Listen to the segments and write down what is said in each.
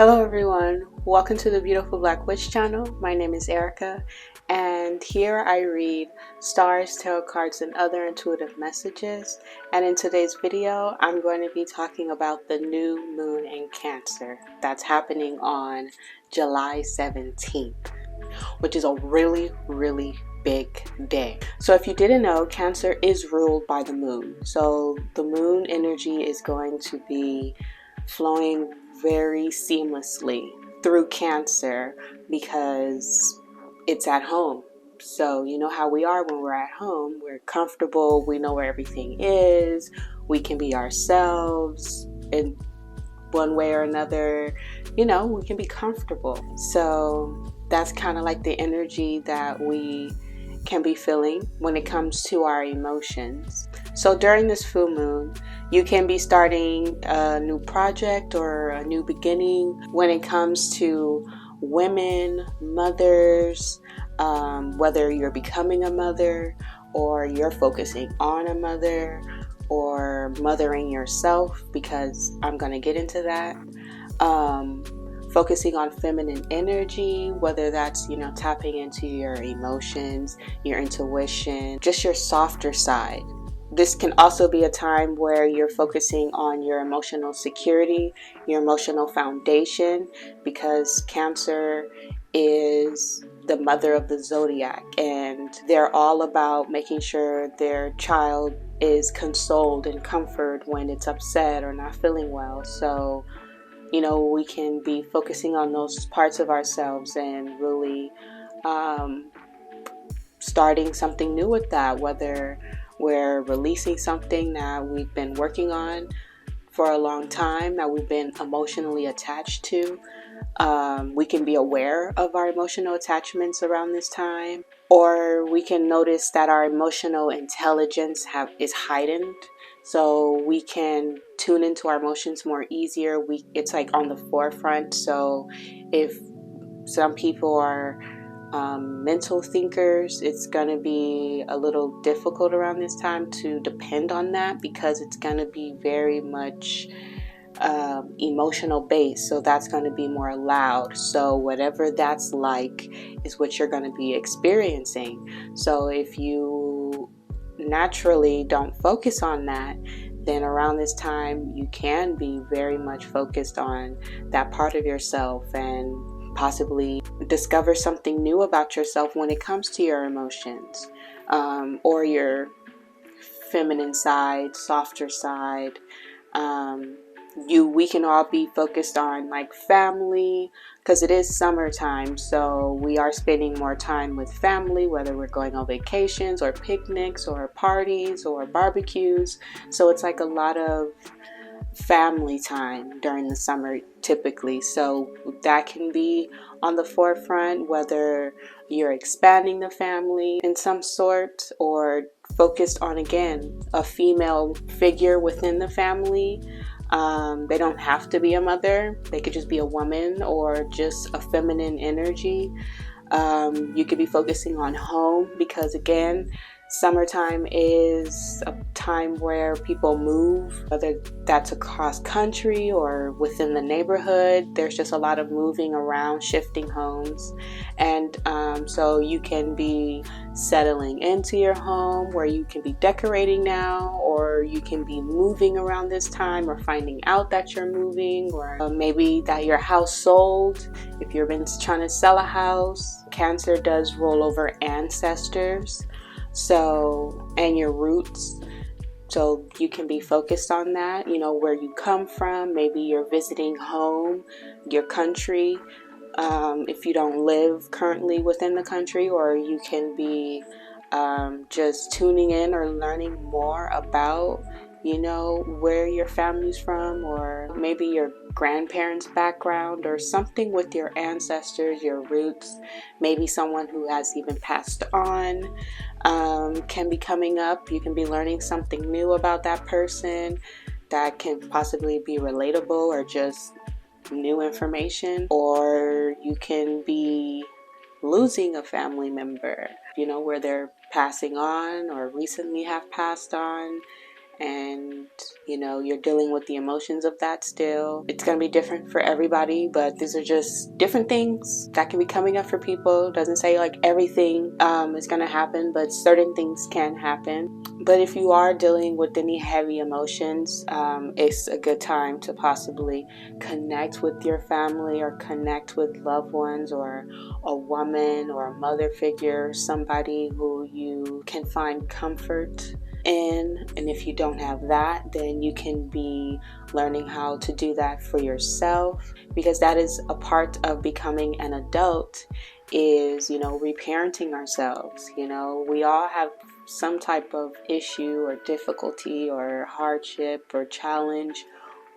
Hello everyone, welcome to the Beautiful Black Witch channel. My name is Aericka, and here I read stars, tarot cards, and other intuitive messages. And in today's video, I'm going to be talking about the new moon in Cancer that's happening on July 17th, which is a really big day. So if you didn't know, Cancer is ruled by the moon. So the moon energy is going to be flowing very seamlessly through Cancer because it's at home. So you know how we are when we're at home. We're comfortable, we know where everything is, we can be ourselves in one way or another, we can be comfortable. So that's kind of like the energy that we can be feeling when it comes to our emotions. So during this full moon, you can be starting a new project or a new beginning when it comes to women, mothers, whether you're becoming a mother or you're focusing on a mother or mothering yourself, because I'm going to get into that. Focusing on feminine energy, whether that's, tapping into your emotions, your intuition, just your softer side. This can also be a time where you're focusing on your emotional security, your emotional foundation, because Cancer is the mother of the zodiac, and they're all about making sure their child is consoled and comforted when it's upset or not feeling well. So we can be focusing on those parts of ourselves and really starting something new with that, whether we're releasing something that we've been working on for a long time, that we've been emotionally attached to. We can be aware of our emotional attachments around this time, or we can notice that our emotional intelligence is heightened, so we can tune into our emotions more easier. It's like on the forefront. So if some people are mental thinkers, it's going to be a little difficult around this time to depend on that, because it's going to be very much emotional based. So that's going to be more loud. So whatever that's like is what you're going to be experiencing. So if you naturally don't focus on that, then around this time you can be very much focused on that part of yourself and possibly discover something new about yourself when it comes to your emotions, or your feminine side, softer side. We can all be focused on like family, because it is summertime, so we are spending more time with family, whether we're going on vacations or picnics or parties or barbecues. So it's like a lot of family time during the summer typically. So that can be on the forefront, whether you're expanding the family in some sort or focused on, again, a female figure within the family. They don't have to be a mother. They could just be a woman or just a feminine energy. You could be focusing on home, because again, summertime is a time where people move, whether that's across country or within the neighborhood. There's just a lot of moving around, shifting homes. And so you can be settling into your home, where you can be decorating now, or you can be moving around this time, or finding out that you're moving, or maybe that your house sold. If you've been trying to sell a house, Cancer does roll over ancestors, and your roots. So you can be focused on that, where you come from. Maybe you're visiting home, your country, if you don't live currently within the country, or you can be just tuning in or learning more about, where your family's from, or maybe your grandparents' background, or something with your ancestors, your roots. Maybe someone who has even passed on can be coming up. You can be learning something new about that person that can possibly be relatable or just new information. Or you can be losing a family member, where they're passing on or recently have passed on, and you're dealing with the emotions of that still. It's going to be different for everybody, but these are just different things that can be coming up for people. Doesn't say like everything is going to happen, but certain things can happen. But if you are dealing with any heavy emotions, it's a good time to possibly connect with your family or connect with loved ones, or a woman or a mother figure, somebody who you can find comfort in. And if you don't have that, then you can be learning how to do that for yourself, because that is a part of becoming an adult, is reparenting ourselves. We all have some type of issue or difficulty or hardship or challenge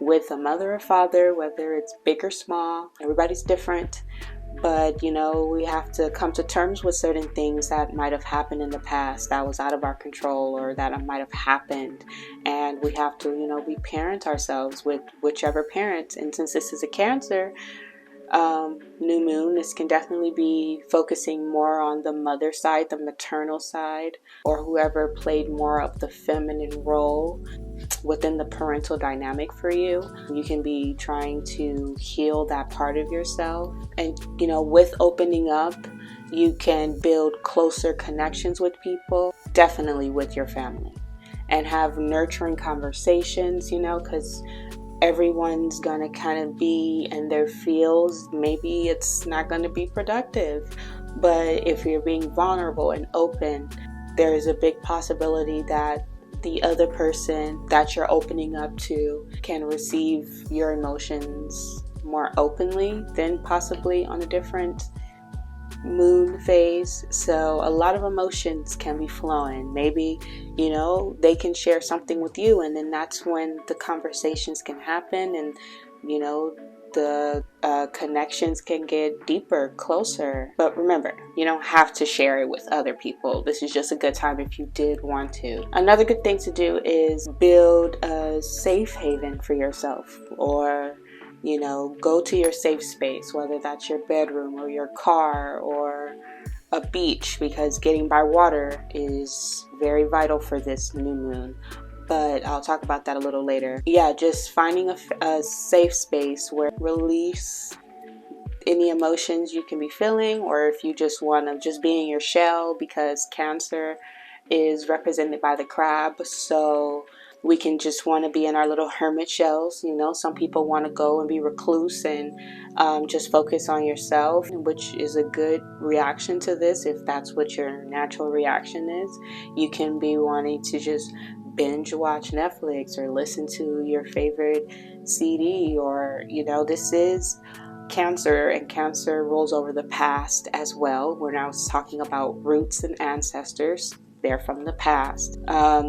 with a mother or father, whether it's big or small. Everybody's different. But we have to come to terms with certain things that might have happened in the past that was out of our control, or that might have happened, and we have to reparent ourselves with whichever parent. And since this is a Cancer new moon, this can definitely be focusing more on the mother side, the maternal side, or whoever played more of the feminine role within the parental dynamic for you. You can be trying to heal that part of yourself. And with opening up, you can build closer connections with people, definitely with your family, and have nurturing conversations, because everyone's gonna kind of be in their fields. Maybe it's not gonna be productive, but if you're being vulnerable and open, there is a big possibility that the other person that you're opening up to can receive your emotions more openly than possibly on a different moon phase. So a lot of emotions can be flowing. Maybe they can share something with you, and then that's when the conversations can happen, and the connections can get deeper, closer. But remember, you don't have to share it with other people. This is just a good time if you did want to. Another good thing to do is build a safe haven for yourself, or go to your safe space, whether that's your bedroom or your car or a beach, because getting by water is very vital for this new moon. But I'll talk about that a little later. Yeah, just finding a safe space where release any emotions you can be feeling, or if you just want to just be in your shell, because Cancer is represented by the crab. So we can just want to be in our little hermit shells. Some people want to go and be recluse and just focus on yourself, which is a good reaction to this. If that's what your natural reaction is, you can be wanting to just binge watch Netflix or listen to your favorite CD, or this is Cancer, and Cancer rolls over the past as well. We're now talking about roots and ancestors. They're from the past.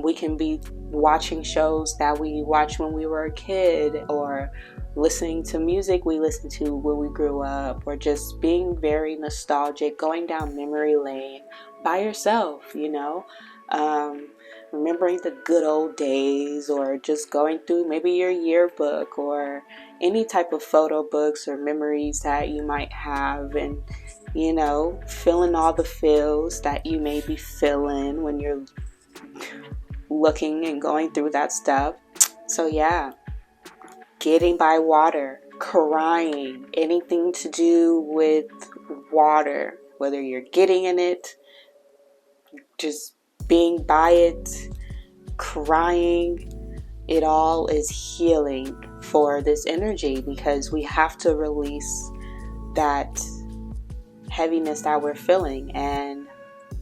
We can be watching shows that we watched when we were a kid, or listening to music we listened to when we grew up, or just being very nostalgic, going down memory lane by yourself, remembering the good old days, or just going through maybe your yearbook or any type of photo books or memories that you might have, and feeling all the feels that you may be feeling when you're looking and going through that stuff. So yeah, getting by water, crying, anything to do with water, whether you're getting in it, just being by it, crying, it all is healing for this energy, because we have to release that heaviness that we're feeling, and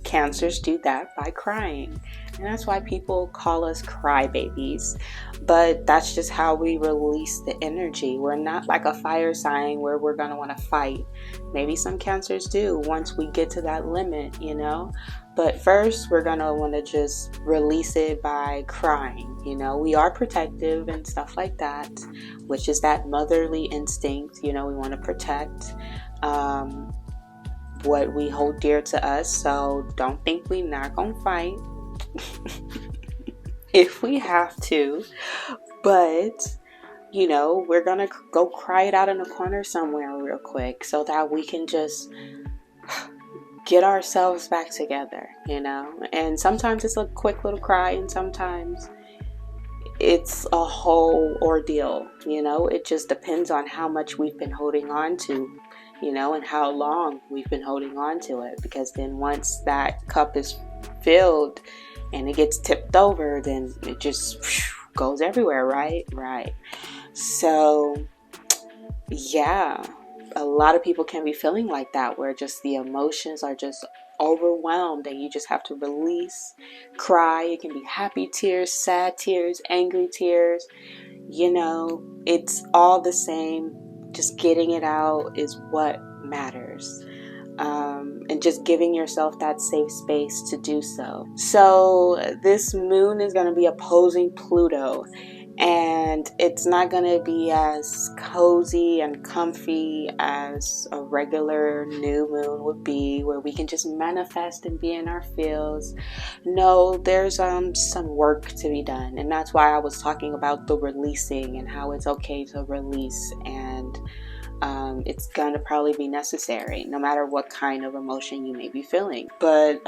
Cancers do that by crying. And that's why people call us crybabies. But that's just how we release the energy. We're not like a fire sign where we're going to want to fight. Maybe some Cancers do once we get to that limit, But first, we're going to want to just release it by crying. We are protective and stuff like that, which is that motherly instinct. We want to protect what we hold dear to us. So don't think we're not going to fight if we have to. But, we're going to go cry it out in a corner somewhere real quick, so that we can just get ourselves back together, And sometimes it's a quick little cry, and sometimes it's a whole ordeal, it just depends on how much we've been holding on to, and how long we've been holding on to it, because then once that cup is filled and it gets tipped over, then it just goes everywhere, right? So yeah, a lot of people can be feeling like that, where just the emotions are just overwhelmed and you just have to release, cry. It can be happy tears, sad tears, angry tears, it's all the same. Just getting it out is what matters. And just giving yourself that safe space to do so. So this moon is going to be opposing Pluto, and it's not going to be as cozy and comfy as a regular new moon would be, where we can just manifest and be in our feels. No, there's some work to be done, and that's why I was talking about the releasing and how it's okay to release, and it's gonna probably be necessary no matter what kind of emotion you may be feeling. But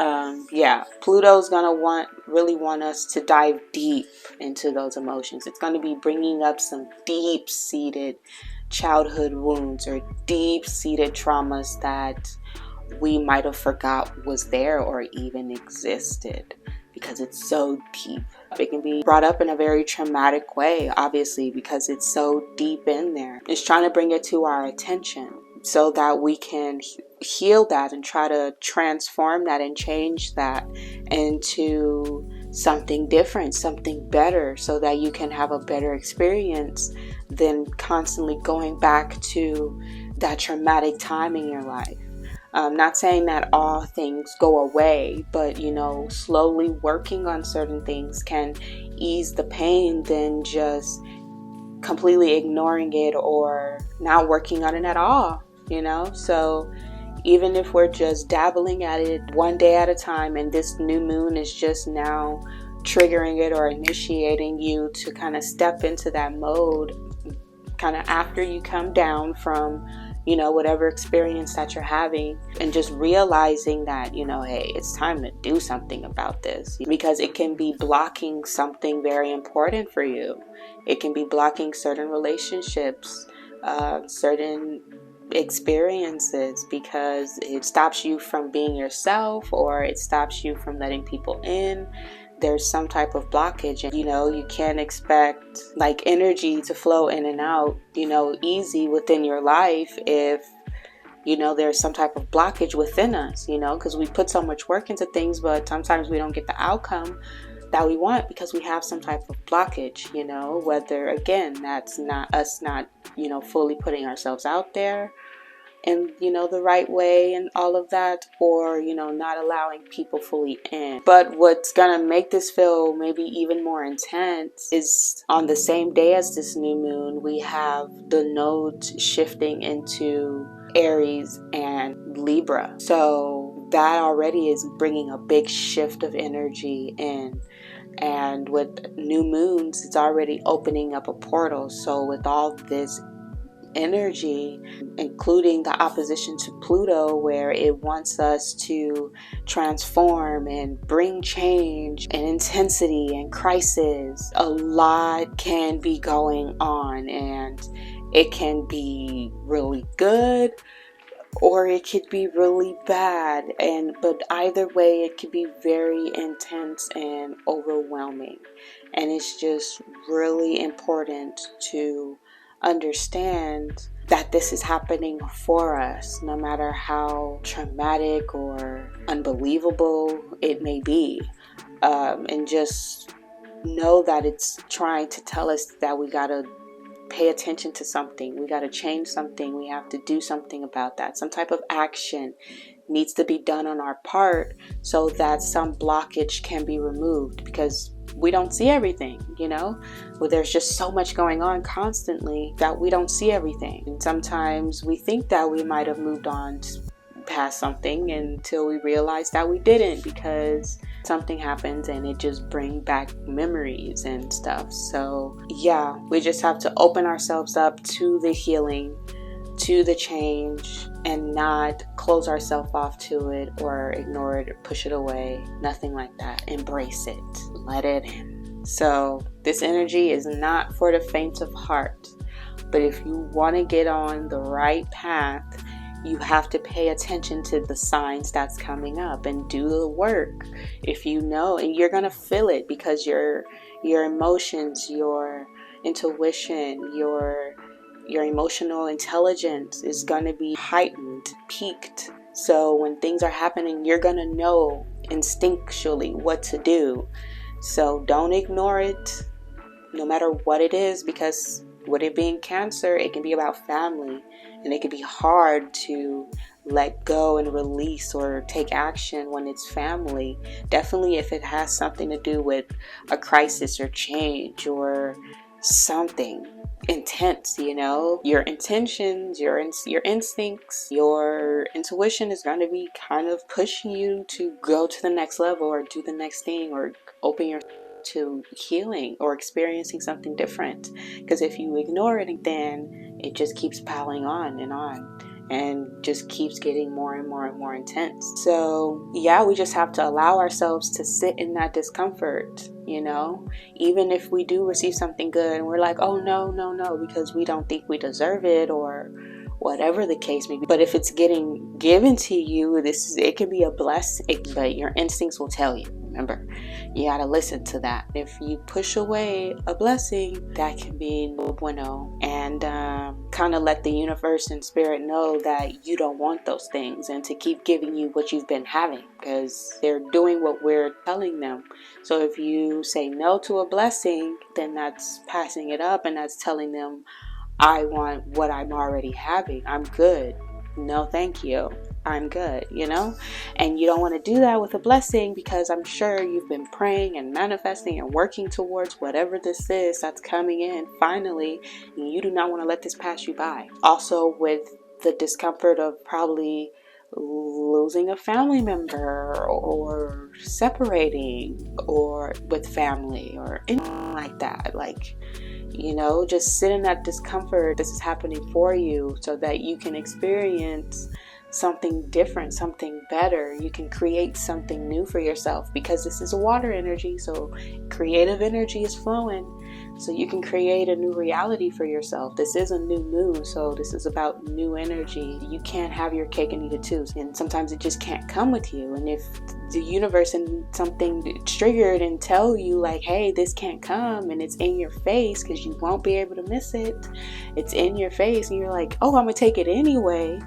Pluto's gonna really want us to dive deep into those emotions. It's gonna be bringing up some deep-seated childhood wounds or deep-seated traumas that we might have forgot was there or even existed, because it's so deep. It can be brought up in a very traumatic way, obviously, because it's so deep in there. It's trying to bring it to our attention so that we can heal that and try to transform that and change that into something different, something better, so that you can have a better experience than constantly going back to that traumatic time in your life. Not saying that all things go away, but slowly working on certain things can ease the pain than just completely ignoring it or not working on it at all, So even if we're just dabbling at it one day at a time, and this new moon is just now triggering it or initiating you to kind of step into that mode, kind of after you come down from whatever experience that you're having, and just realizing that, hey, it's time to do something about this, because it can be blocking something very important for you. It can be blocking certain relationships, certain experiences, because it stops you from being yourself, or it stops you from letting people in. There's some type of blockage, and you can't expect like energy to flow in and out easy within your life if there's some type of blockage within us, because we put so much work into things, but sometimes we don't get the outcome that we want because we have some type of blockage, whether again that's not us not fully putting ourselves out there in the right way and all of that, or not allowing people fully in. But what's gonna make this feel maybe even more intense is on the same day as this new moon, we have the nodes shifting into Aries and Libra. So that already is bringing a big shift of energy in. And with new moons, it's already opening up a portal. So with all this energy, including the opposition to Pluto, where it wants us to transform and bring change and intensity and crisis, a lot can be going on, and it can be really good or it could be really bad, but either way it could be very intense and overwhelming. And it's just really important to understand that this is happening for us, no matter how traumatic or unbelievable it may be, and just know that it's trying to tell us that we gotta pay attention to something, we gotta change something, we have to do something about that. Some type of action needs to be done on our part so that some blockage can be removed, because we don't see everything, well, there's just so much going on constantly that we don't see everything. And sometimes we think that we might have moved on past something until we realize that we didn't, because something happens and it just brings back memories and stuff. So yeah, we just have to open ourselves up to the healing, to the change, and not close ourselves off to it or ignore it or push it away. Nothing like that. Embrace it. Let it in. So this energy is not for the faint of heart. But if you want to get on the right path, you have to pay attention to the signs that's coming up and do the work. If you know, and you're going to feel it, because your emotions, your intuition, your emotional intelligence is going to be heightened, peaked. So when things are happening, you're going to know instinctually what to do. So don't ignore it, no matter what it is, because with it being Cancer, it can be about family, and it can be hard to let go and release or take action when it's family. Definitely if it has something to do with a crisis or change or something intense, your intentions, your instincts, your intuition is going to be kind of pushing you to go to the next level or do the next thing or open your to healing or experiencing something different. Because if you ignore it, then it just keeps piling on and just keeps getting more and more and more intense. So yeah, we just have to allow ourselves to sit in that discomfort, even if we do receive something good and we're like, oh no, because we don't think we deserve it or whatever the case may be. But if it's getting given to you, it can be a blessing, but your instincts will tell you. Remember, you gotta listen to that. If you push away a blessing, that can be no bueno, and kind of let the universe and spirit know that you don't want those things and to keep giving you what you've been having, because they're doing what we're telling them. So if you say no to a blessing, then that's passing it up, and that's telling them, I want what I'm already having. I'm good. No, thank you. I'm good, and you don't want to do that with a blessing, because I'm sure you've been praying and manifesting and working towards whatever this is that's coming in finally, and you do not want to let this pass you by. Also, with the discomfort of probably losing a family member or separating or with family or anything like that, just sit in that discomfort. This is happening for you so that you can experience something different, something better. You can create something new for yourself, because this is a water energy, so creative energy is flowing, so you can create a new reality for yourself. This is a new moon, so this is about new energy. You can't have your cake and eat it too, and sometimes it just can't come with you. And if the universe and something triggered and tell you like, hey, this can't come, and it's in your face, because you won't be able to miss it, it's in your face, and you're like, oh, I'm gonna take it anyway,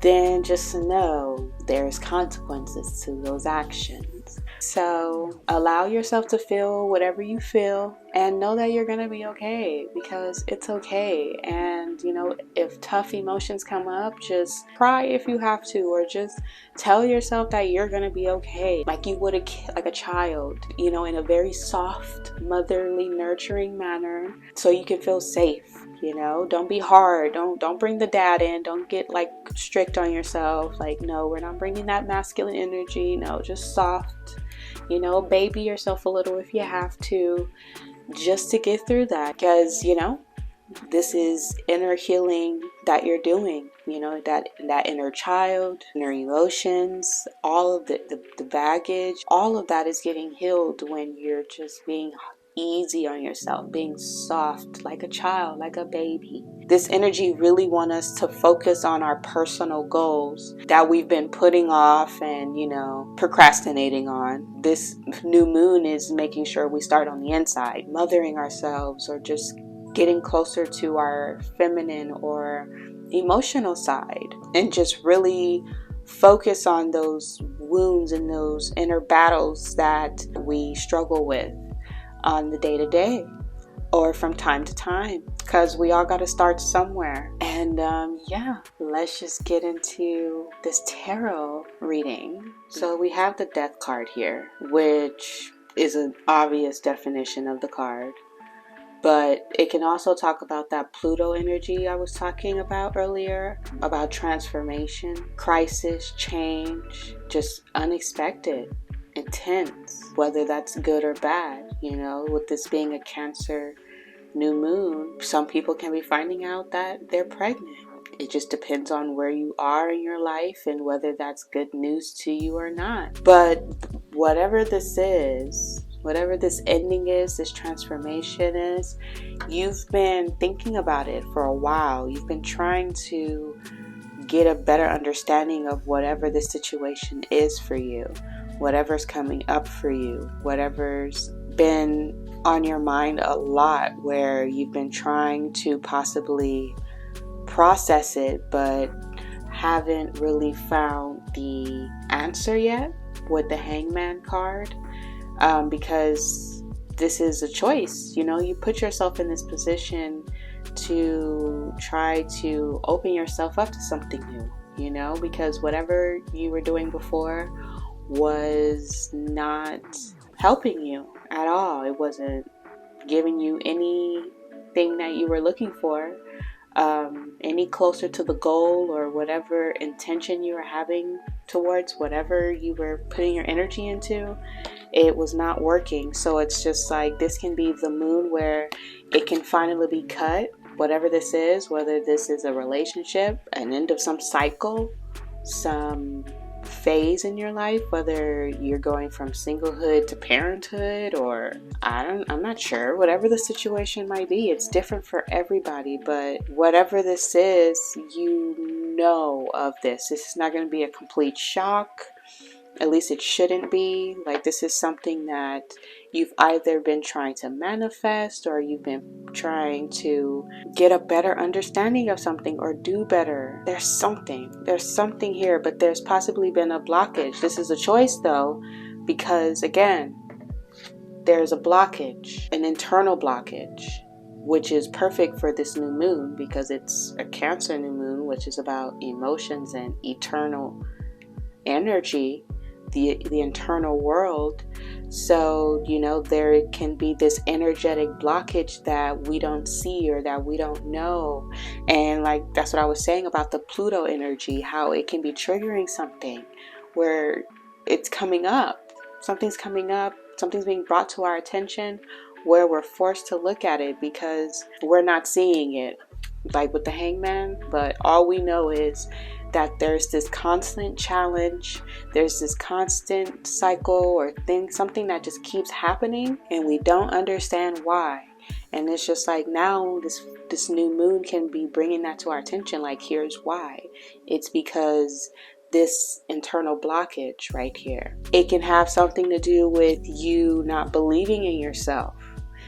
then just know there's consequences to those actions. So allow yourself to feel whatever you feel, and know that you're going to be okay, because it's okay. And if tough emotions come up, just cry if you have to, or just tell yourself that you're going to be okay, like you would like a child, in a very soft, motherly, nurturing manner, so you can feel safe. Don't be hard. Don't bring the dad in. Don't get like strict on yourself. Like, no, we're not bringing that masculine energy. No, just soft. Baby yourself a little if you have to, just to get through that. Because, this is inner healing that you're doing. That inner child, inner emotions, all of the baggage, all of that is getting healed when you're just being easy on yourself, being soft like a child, like a baby. This energy really wants us to focus on our personal goals that we've been putting off and, procrastinating on. This new moon is making sure we start on the inside, mothering ourselves, or just getting closer to our feminine or emotional side, and just really focus on those wounds and those inner battles that we struggle with on the day-to-day or from time to time, because we all got to start somewhere. And let's just get into this tarot reading. So we have the Death card here, which is an obvious definition of the card, but it can also talk about that Pluto energy I was talking about earlier, about transformation, crisis, change, just unexpected, intense, whether that's good or bad. With this being a Cancer new moon, some people can be finding out that they're pregnant. It just depends on where you are in your life and whether that's good news to you or not. But whatever this is, whatever this ending is, this transformation is, you've been thinking about it for a while. You've been trying to get a better understanding of whatever this situation is for you, whatever's coming up for you, whatever's been on your mind a lot, where you've been trying to possibly process it but haven't really found the answer yet with the Hangman card, because this is a choice. You put yourself in this position to try to open yourself up to something new, because whatever you were doing before was not helping you at all. It wasn't giving you anything that you were looking for, any closer to the goal or whatever intention you were having towards whatever you were putting your energy into. It was not working. So it's just like, this can be the moon where it can finally be cut, whatever this is, whether this is a relationship, an end of some cycle, some phase in your life, whether you're going from singlehood to parenthood, or I'm not sure, whatever the situation might be. It's different for everybody, but whatever this is, of this is not going to be a complete shock. At least it shouldn't be. Like, this is something that you've either been trying to manifest, or you've been trying to get a better understanding of something or do better. There's something here, but there's possibly been a blockage. This is a choice though, because again, there's a blockage, an internal blockage, which is perfect for this new moon because it's a Cancer new moon, which is about emotions and eternal energy, the internal world. So, there can be this energetic blockage that we don't see or that we don't know. And that's what I was saying about the Pluto energy, how it can be triggering something where it's coming up. Something's coming up. Something's being brought to our attention where we're forced to look at it because we're not seeing it, like with the Hangman. But all we know is that there's this constant challenge, there's this constant cycle or thing, something that just keeps happening and we don't understand why. And it's just like, now this new moon can be bringing that to our attention. Like, here's why. It's because this internal blockage right here, it can have something to do with you not believing in yourself,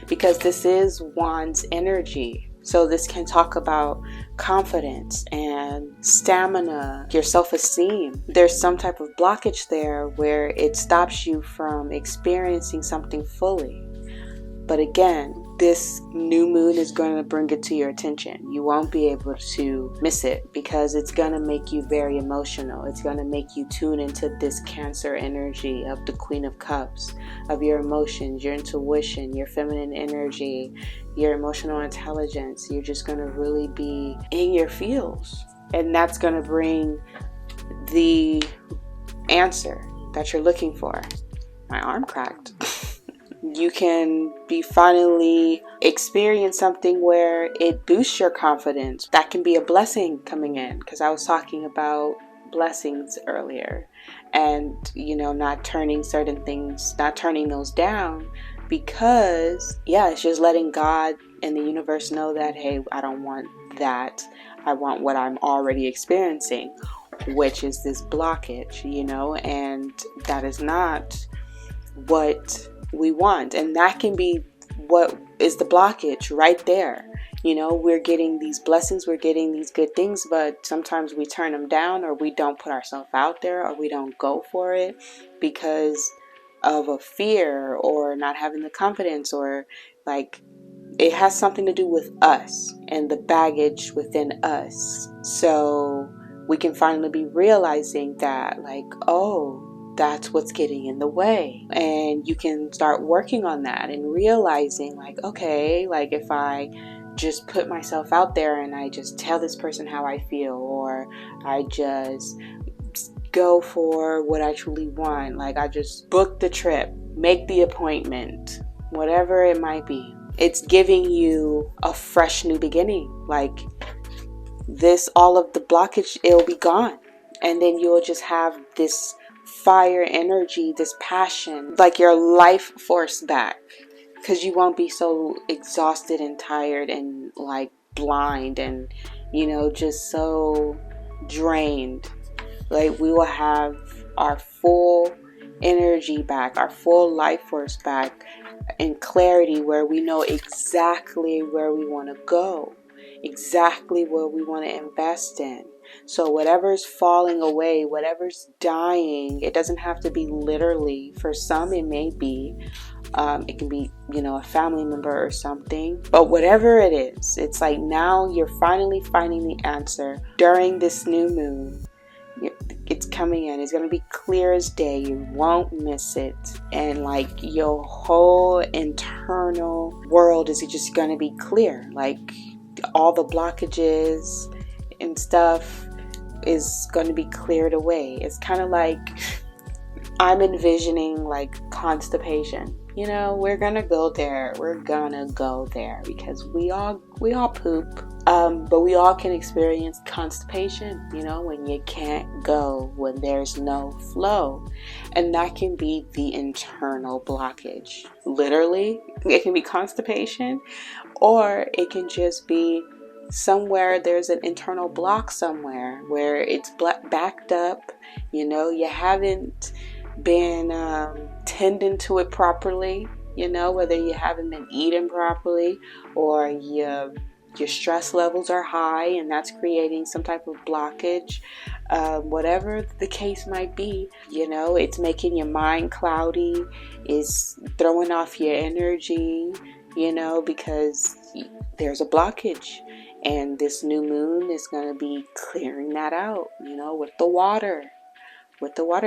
because this is Wands energy. So this can talk about confidence and stamina, your self-esteem. There's some type of blockage there where it stops you from experiencing something fully. But again, this new moon is going to bring it to your attention. You won't be able to miss it because it's going to make you very emotional. It's going to make you tune into this Cancer energy of the Queen of Cups, of your emotions, your intuition, your feminine energy, your emotional intelligence. You're just going to really be in your feels. And that's going to bring the answer that you're looking for. My arm cracked. You can be finally experience something where it boosts your confidence. That can be a blessing coming in, because I was talking about blessings earlier, and not turning certain things, not turning those down, because it's just letting God and the universe know that, hey, I don't want that. I want what I'm already experiencing, which is this blockage, and that is not what we want. And that can be what is the blockage right there. We're getting these blessings, we're getting these good things, but sometimes we turn them down, or we don't put ourselves out there, or we don't go for it because of a fear or not having the confidence, or it has something to do with us and the baggage within us. So we can finally be realizing that, that's what's getting in the way. And you can start working on that and realizing if I just put myself out there and I just tell this person how I feel, or I just go for what I truly want, I just book the trip, make the appointment, whatever it might be, it's giving you a fresh new beginning. All of the blockage, it'll be gone. And then you'll just have this fire energy, this passion, like your life force back, because you won't be so exhausted and tired and like blind and, you know, just so drained. Like we will have our full energy back, our full life force back, in clarity, where we know exactly where we want to go, exactly what we want to invest in. So whatever's falling away, whatever's dying, it doesn't have to be literally. For some it may be, it can be, you know, a family member or something. But whatever it is, it's like now you're finally finding the answer during this new moon. It's coming in. It's going to be clear as day. You won't miss it. And like your whole internal world is just going to be clear. Like all the blockages and stuff is going to be cleared away. It's kind of like I'm envisioning like constipation. You know, we're gonna go there. We're gonna go there because we all poop. But we all can experience constipation, you know, when you can't go, when there's no flow. And that can be the internal blockage. Literally, it can be constipation, or it can just be somewhere there's an internal block somewhere where it's backed up, you know, you haven't been tending to it properly, you know, whether you haven't been eating properly, or your stress levels are high and that's creating some type of blockage. Whatever the case might be, you know, it's making your mind cloudy, is throwing off your energy, you know, because there's a blockage. And this new moon is going to be clearing that out, you know, with the water.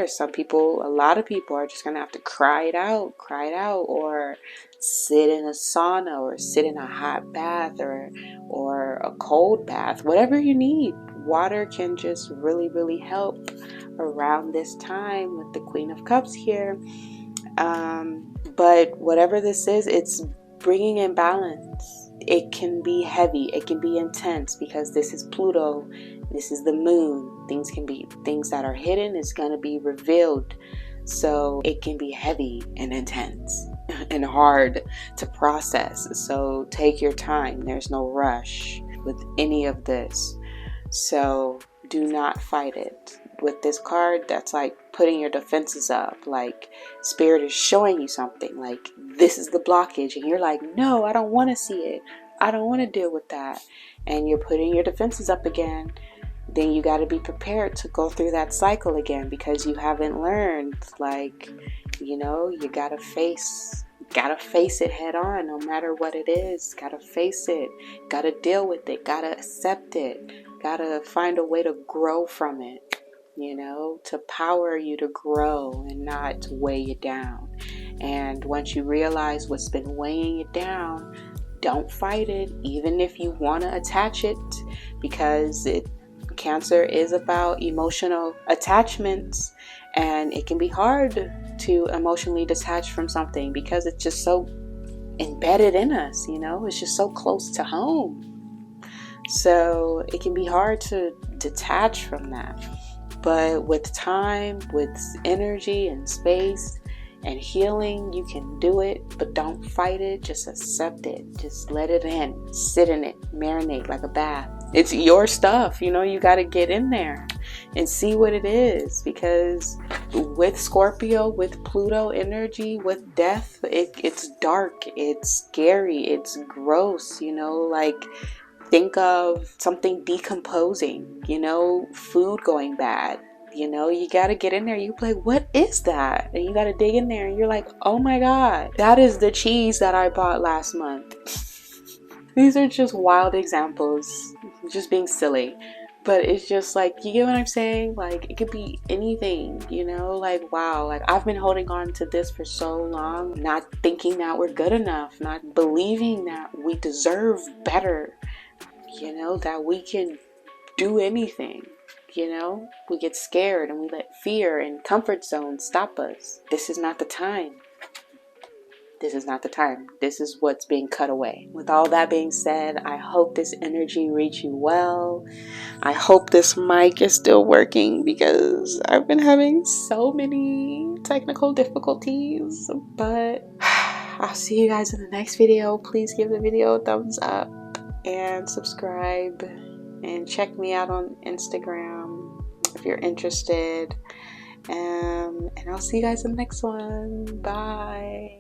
Some people, a lot of people are just going to have to cry it out, or sit in a sauna, or sit in a hot bath, or a cold bath, whatever you need. Water can just really, really help around this time with the Queen of Cups here. But whatever this is, it's bringing in balance. It can be heavy, it can be intense, because this is Pluto, this is the moon. Things that are hidden is going to be revealed. So it can be heavy and intense and hard to process. So take your time. There's no rush with any of this. So do not fight it. With this card, that's like putting your defenses up. Like Spirit is showing you something. Like this is the blockage. And you're like, no, I don't want to see it. I don't want to deal with that. And you're putting your defenses up again. Then you got to be prepared to go through that cycle again, because you haven't learned. Like, you know, you gotta face it head on, no matter what it is. Gotta face it, gotta deal with it, gotta accept it, gotta find a way to grow from it, you know, to power you to grow and not to weigh you down. And once you realize what's been weighing you down, don't fight it, even if you want to attach it, because Cancer is about emotional attachments, and it can be hard to emotionally detach from something because it's just so embedded in us, you know, it's just so close to home. So it can be hard to detach from that. But with time, with energy and space and healing, you can do it. But don't fight it, just accept it, just let it in, sit in it, marinate like a bath. It's your stuff, you know, you got to get in there and see what it is, because with Scorpio, with Pluto energy, with death, it's dark, it's scary, it's gross, you know, like think of something decomposing, you know, food going bad. You know, you got to get in there. You play, what is that? And you got to dig in there and you're like, oh my God, that is the cheese that I bought last month. These are just wild examples, just being silly. But it's just like, you get what I'm saying? Like, it could be anything, you know? Like, wow, like I've been holding on to this for so long, not thinking that we're good enough, not believing that we deserve better, you know, that we can do anything. You know, we get scared and we let fear and comfort zones stop us. This is not the time. this is not the time. This is what's being cut away. With all that being said, I hope this energy reached you well. I hope this mic is still working because I've been having so many technical difficulties. But I'll see you guys in the next video. Please give the video a thumbs up and subscribe. And check me out on Instagram if you're interested. And I'll see you guys in the next one. Bye.